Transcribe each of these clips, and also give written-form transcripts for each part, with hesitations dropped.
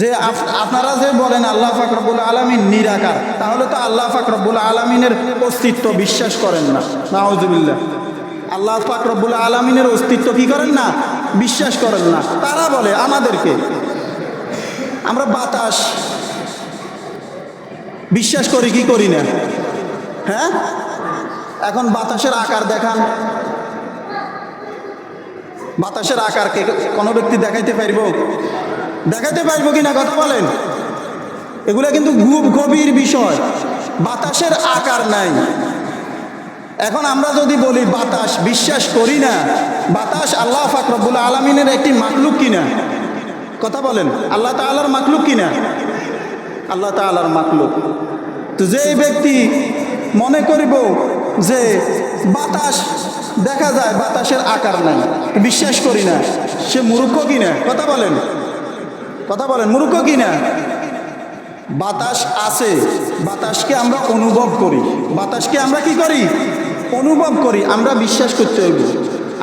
যে আপনারা যে বলেন আল্লাহ পাক রব্বুল আলামিন নিরাকার, তাহলে তো আল্লাহ পাক রব্বুল আলামিনের অস্তিত্ব বিশ্বাস করেন না। নাউজুবিল্লাহ। আল্লাহ পাক রব্বুল আলামিনের অস্তিত্ব কি করেন না? বিশ্বাস করেন না। তারা বলে আমাদেরকে, আমরা বাতাস বিশ্বাস করি কি করি না? হ্যাঁ, এখন বাতাসের আকার দেখান, বাতাসের আকারকে কোনো ব্যক্তি দেখাইতে পারবো? দেখাতে পারবো কিনা কথা বলেন? এগুলো কিন্তু খুব গভীর বিষয়। বাতাসের আকার নাই। এখন আমরা যদি বলি বাতাস বিশ্বাস করি না, বাতাস আল্লাহ পাক রব্বুল আলামিনের একটি মাখলুক কিনা? কথা বলেন, আল্লাহ তাআলার মাখলুক কিনা? আল্লাহ তাআলার মাখলুক। তো যে ব্যক্তি মনে করিব যে বাতাস দেখা যায়, বাতাসের আকার নাই, বিশ্বাস করি না, সে মূর্খ কিনা? কথা বলেন, কথা বলেন, মূর্খ কিনা? বাতাস আছে, বাতাসকে আমরা অনুভব করি, বাতাসকে আমরা কি করি? অনুভব করি। আমরা বিশ্বাস করতে হইব।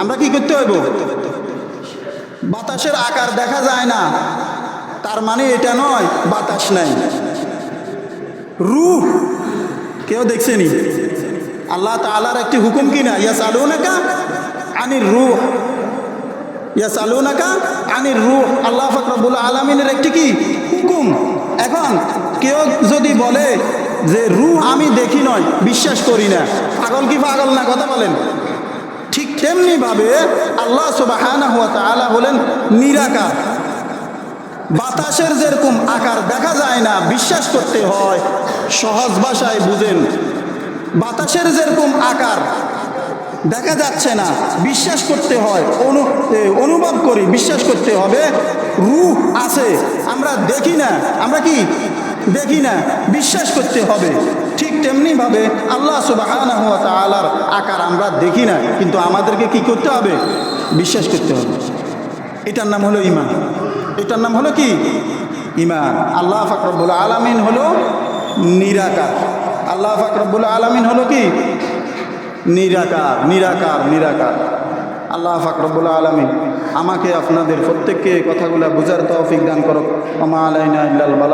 আমরা কি করতে হইব? বাতাসের আকার দেখা যায় না, তার মানে এটা নয় বাতাস নাই। রূহ কেউ দেখছেনি? আল্লাহ তাআলার একটি হুকুম কিনা? ইয়াসআলুনাকা আনির রূহ, ইয়াসআলুনাকা আনির রূহ, আল্লাহ পাক রব্বুল আলামিনের একটি কি হুকুম। এখন কেউ যদি বলে যে রূহ আমি দেখি নয়, বিশ্বাস করি না, পাগল কি পাগল না? কথা বলেন। ঠিক তেমনি ভাবে আল্লাহ সুবহানাহু ওয়া তাআলা হলেন নিরাকার। বাতাসের যেরকম আকার দেখা যায় না, বিশ্বাস করতে হয়, সহজ ভাষায় বুঝেন, বাতাসের যেরকম আকার দেখা যাচ্ছে না, বিশ্বাস করতে হয়, অনুভব করি, বিশ্বাস করতে হবে। রূহ আছে, আমরা দেখি না, আমরা কি দেখি না, বিশ্বাস করতে হবে। ঠিক তেমনিভাবে আল্লাহ সুবহানাহু ওয়া তাআলার আকার আমরা দেখি না, কিন্তু আমাদেরকে কি করতে হবে? বিশ্বাস করতে হবে। এটার নাম হলো ঈমান। এটার নাম হলো কি? ঈমান। আল্লাহ পাক রব্বুল আলামিন হলো নিরাকার। আল্লাহ পাক রব্বুল আলামিন হলো কি? নিরাকার, নিরাকার, নিরাকার। আল্লাহ পাক রব্বুল আলামিন আমাকে আপনাদের প্রত্যেককে কথাগুলো বুঝার তৌফিক দান করুক। ওয়া মা আলাইনা ইল্লাল বালাগ।